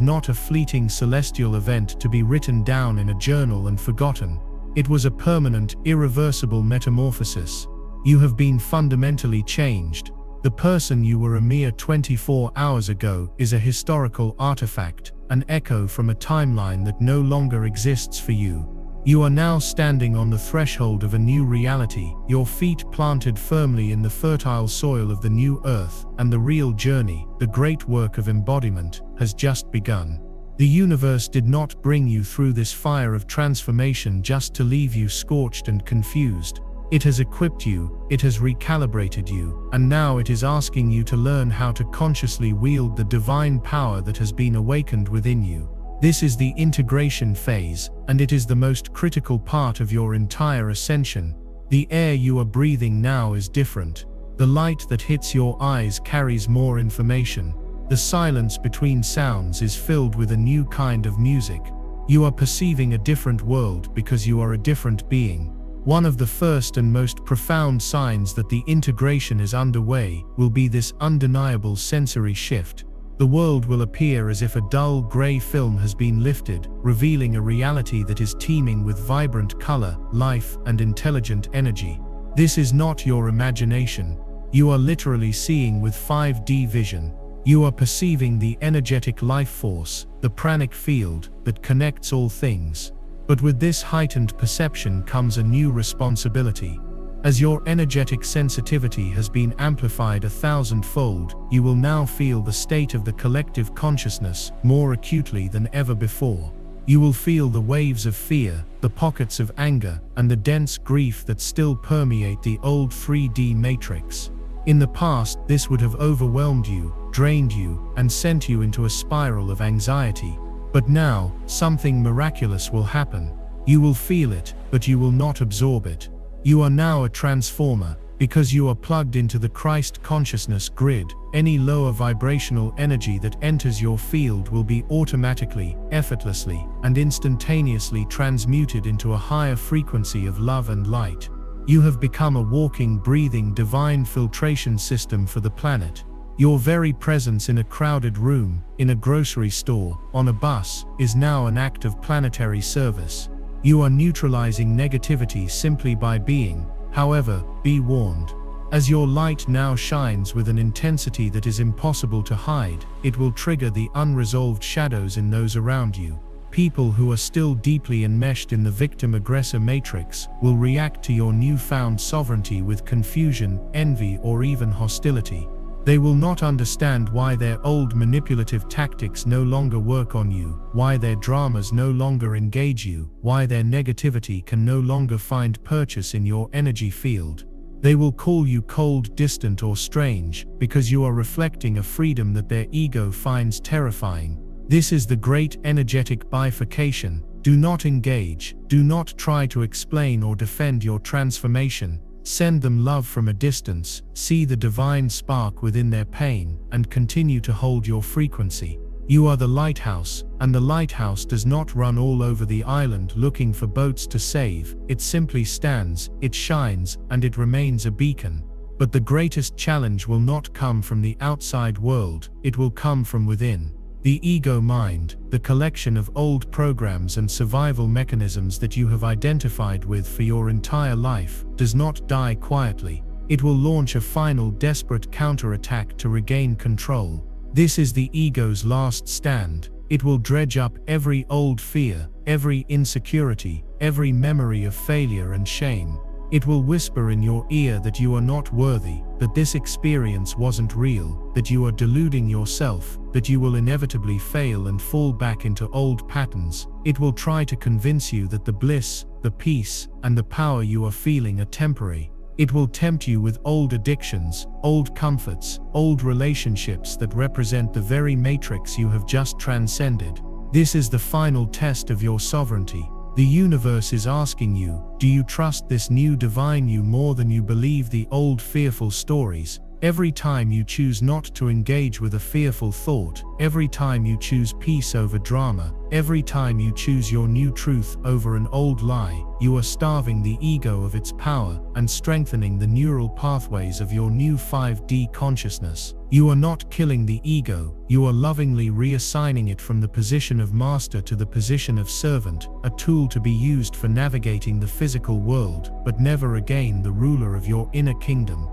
not a fleeting celestial event to be written down in a journal and forgotten. It was a permanent, irreversible metamorphosis. You have been fundamentally changed. The person you were a mere 24 hours ago is a historical artifact, an echo from a timeline that no longer exists for you. You are now standing on the threshold of a new reality, your feet planted firmly in the fertile soil of the new earth, and the real journey, the great work of embodiment, has just begun. The universe did not bring you through this fire of transformation just to leave you scorched and confused. It has equipped you, it has recalibrated you, and now it is asking you to learn how to consciously wield the divine power that has been awakened within you. This is the integration phase, and it is the most critical part of your entire ascension. The air you are breathing now is different. The light that hits your eyes carries more information. The silence between sounds is filled with a new kind of music. You are perceiving a different world because you are a different being. One of the first and most profound signs that the integration is underway will be this undeniable sensory shift. The world will appear as if a dull gray film has been lifted, revealing a reality that is teeming with vibrant color, life, and intelligent energy. This is not your imagination. You are literally seeing with 5D vision. You are perceiving the energetic life force, the pranic field, that connects all things. But with this heightened perception comes a new responsibility. As your energetic sensitivity has been amplified 1,000-fold, you will now feel the state of the collective consciousness more acutely than ever before. You will feel the waves of fear, the pockets of anger, and the dense grief that still permeate the old 3D matrix. In the past, this would have overwhelmed you, drained you, and sent you into a spiral of anxiety. But now, something miraculous will happen. You will feel it, but you will not absorb it. You are now a transformer, Because you are plugged into the Christ consciousness grid, any lower vibrational energy that enters your field will be automatically, effortlessly, and instantaneously transmuted into a higher frequency of love and light. You have become a walking, breathing, divine filtration system for the planet. Your very presence in a crowded room, in a grocery store, on a bus, is now an act of planetary service. You are neutralizing negativity simply by being. However, be warned. As your light now shines with an intensity that is impossible to hide, it will trigger the unresolved shadows in those around you. People who are still deeply enmeshed in the victim-aggressor matrix will react to your newfound sovereignty with confusion, envy, or even hostility. They will not understand why their old manipulative tactics no longer work on you, why their dramas no longer engage you, why their negativity can no longer find purchase in your energy field. They will call you cold, distant, or strange, because you are reflecting a freedom that their ego finds terrifying. This is the great energetic bifurcation. Do not engage, do not try to explain or defend your transformation. Send them love from a distance, see the divine spark within their pain, and continue to hold your frequency. You are the lighthouse, and the lighthouse does not run all over the island looking for boats to save. It simply stands, it shines, and it remains a beacon. But the greatest challenge will not come from the outside world, it will come from within. The ego mind, the collection of old programs and survival mechanisms that you have identified with for your entire life, does not die quietly. It will launch a final desperate counterattack to regain control. This is the ego's last stand. It will dredge up every old fear, every insecurity, every memory of failure and shame. It will whisper in your ear that you are not worthy, that this experience wasn't real, that you are deluding yourself, that you will inevitably fail and fall back into old patterns. It will try to convince you that the bliss, the peace, and the power you are feeling are temporary. It will tempt you with old addictions, old comforts, old relationships that represent the very matrix you have just transcended. This is the final test of your sovereignty. The universe is asking you, do you trust this new divine you more than you believe the old fearful stories? Every time you choose not to engage with a fearful thought, every time you choose peace over drama, every time you choose your new truth over an old lie, you are starving the ego of its power and strengthening the neural pathways of your new 5D consciousness. You are not killing the ego, you are lovingly reassigning it from the position of master to the position of servant, a tool to be used for navigating the physical world, but never again the ruler of your inner kingdom.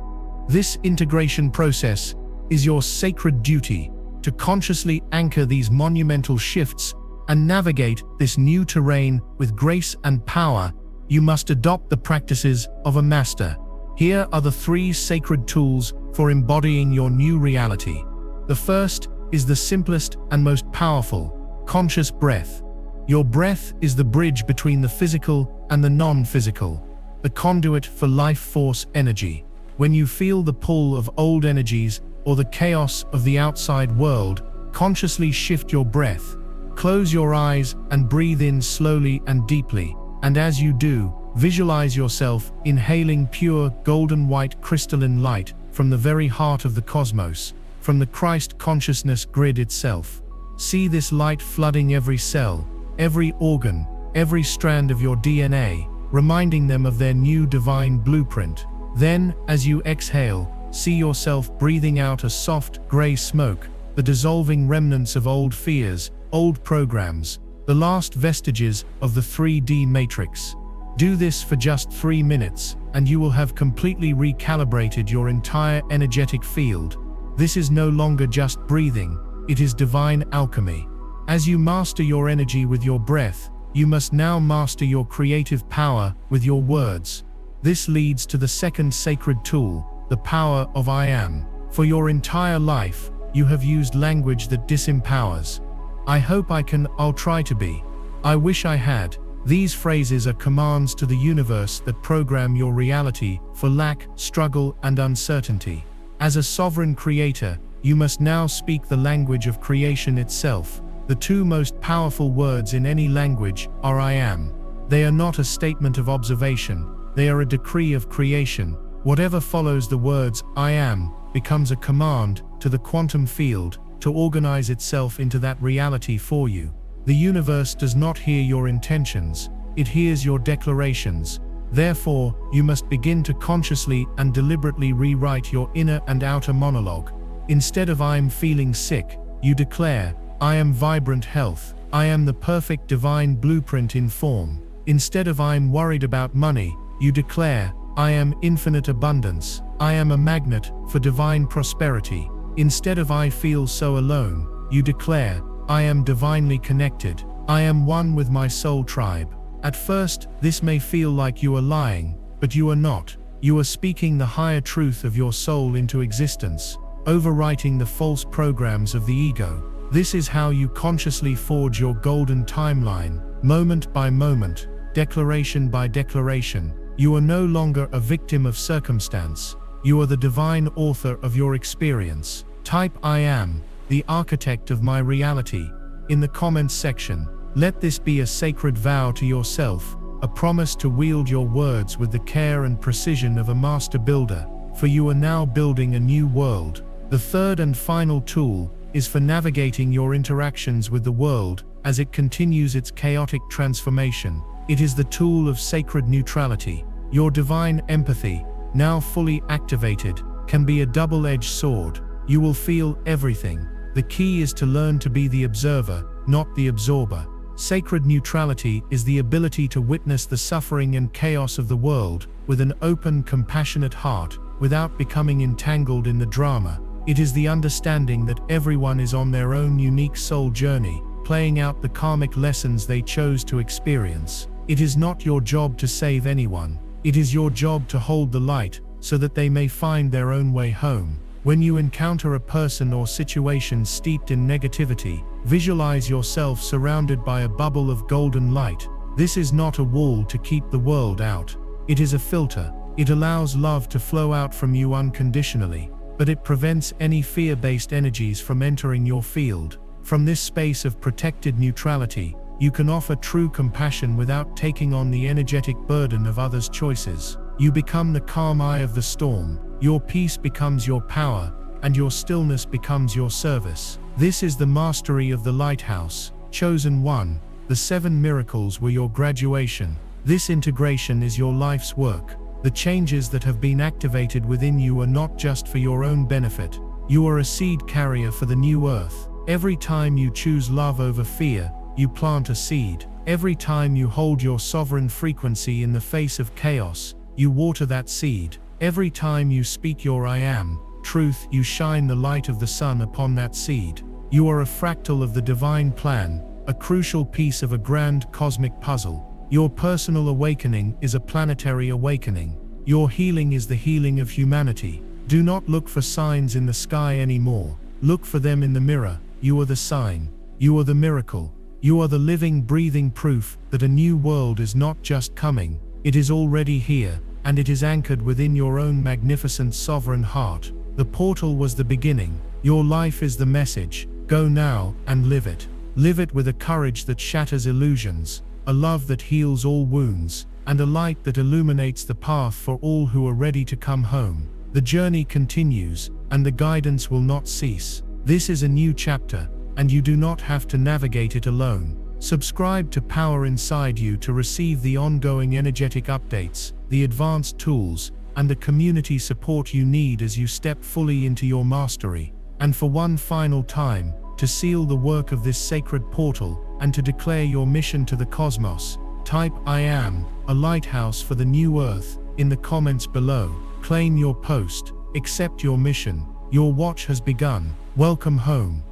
This integration process is your sacred duty to consciously anchor these monumental shifts and navigate this new terrain with grace and power. You must adopt the practices of a master. Here are the 3 sacred tools for embodying your new reality. The first is the simplest and most powerful: conscious breath. Your breath is the bridge between the physical and the non-physical, the conduit for life force energy. When you feel the pull of old energies or the chaos of the outside world, consciously shift your breath. Close your eyes and breathe in slowly and deeply. And as you do, visualize yourself inhaling pure, golden white crystalline light from the very heart of the cosmos, from the Christ consciousness grid itself. See this light flooding every cell, every organ, every strand of your DNA, reminding them of their new divine blueprint. Then, as you exhale, see yourself breathing out a soft, gray smoke, the dissolving remnants of old fears, old programs, the last vestiges of the 3D matrix. Do this for just 3 minutes, and you will have completely recalibrated your entire energetic field. This is no longer just breathing, it is divine alchemy. As you master your energy with your breath, you must now master your creative power with your words. This leads to the second sacred tool, the power of I am. For your entire life, you have used language that disempowers. I hope I can, I'll try to be. I wish I had. These phrases are commands to the universe that program your reality for lack, struggle, and uncertainty. As a sovereign creator, you must now speak the language of creation itself. The 2 most powerful words in any language are I am. They are not a statement of observation. They are a decree of creation, Whatever follows the words "I am" becomes a command to the quantum field to organize itself into that reality for you. The universe does not hear your intentions, it hears your declarations. Therefore, you must begin to consciously and deliberately rewrite your inner and outer monologue. Instead of "I am feeling sick," you declare, "I am vibrant health. I am the perfect divine blueprint in form." Instead of "I am worried about money," you declare, "I am infinite abundance. I am a magnet for divine prosperity." Instead of "I feel so alone," you declare, "I am divinely connected. I am one with my soul tribe." At first, this may feel like you are lying, but you are not. You are speaking the higher truth of your soul into existence, overwriting the false programs of the ego. This is how you consciously forge your golden timeline, moment by moment, declaration by declaration. You are no longer a victim of circumstance. You are the divine author of your experience. Type "I am, the architect of my reality" in the comments section. Let this be a sacred vow to yourself, a promise to wield your words with the care and precision of a master builder, for you are now building a new world. The third and final tool is for navigating your interactions with the world as it continues its chaotic transformation. It is the tool of sacred neutrality. Your divine empathy, now fully activated, can be a double-edged sword. You will feel everything. The key is to learn to be the observer, not the absorber. Sacred neutrality is the ability to witness the suffering and chaos of the world with an open, compassionate heart, without becoming entangled in the drama. It is the understanding that everyone is on their own unique soul journey, playing out the karmic lessons they chose to experience. It is not your job to save anyone. It is your job to hold the light so that they may find their own way home. When you encounter a person or situation steeped in negativity, visualize yourself surrounded by a bubble of golden light. This is not a wall to keep the world out. It is a filter. It allows love to flow out from you unconditionally, but it prevents any fear-based energies from entering your field. From this space of protected neutrality, you can offer true compassion without taking on the energetic burden of others' choices. You become the calm eye of the storm. Your peace becomes your power, and your stillness becomes your service. This is the mastery of the lighthouse. Chosen one, the 7 miracles were your graduation. This integration is your life's work. The changes that have been activated within you are not just for your own benefit. You are a seed carrier for the new earth. Every time you choose love over fear, you plant a seed. Every time you hold your sovereign frequency in the face of chaos, you water that seed. Every time you speak your "I am" truth, you shine the light of the sun upon that seed. You are a fractal of the divine plan, a crucial piece of a grand cosmic puzzle. Your personal awakening is a planetary awakening. Your healing is the healing of humanity. Do not look for signs in the sky anymore. Look for them in the mirror. You are the sign. You are the miracle. You are the living, breathing proof that a new world is not just coming, it is already here, and it is anchored within your own magnificent sovereign heart. The portal was the beginning. Your life is the message. Go now and live it. Live it with a courage that shatters illusions, a love that heals all wounds, and a light that illuminates the path for all who are ready to come home. The journey continues, and the guidance will not cease. This is a new chapter, and you do not have to navigate it alone. Subscribe to Power Inside You to receive the ongoing energetic updates, the advanced tools, and the community support you need as you step fully into your mastery. And for one final time, to seal the work of this sacred portal, and to declare your mission to the cosmos, type "I am, a lighthouse for the new earth" in the comments below. Claim your post, accept your mission. Your watch has begun. Welcome home.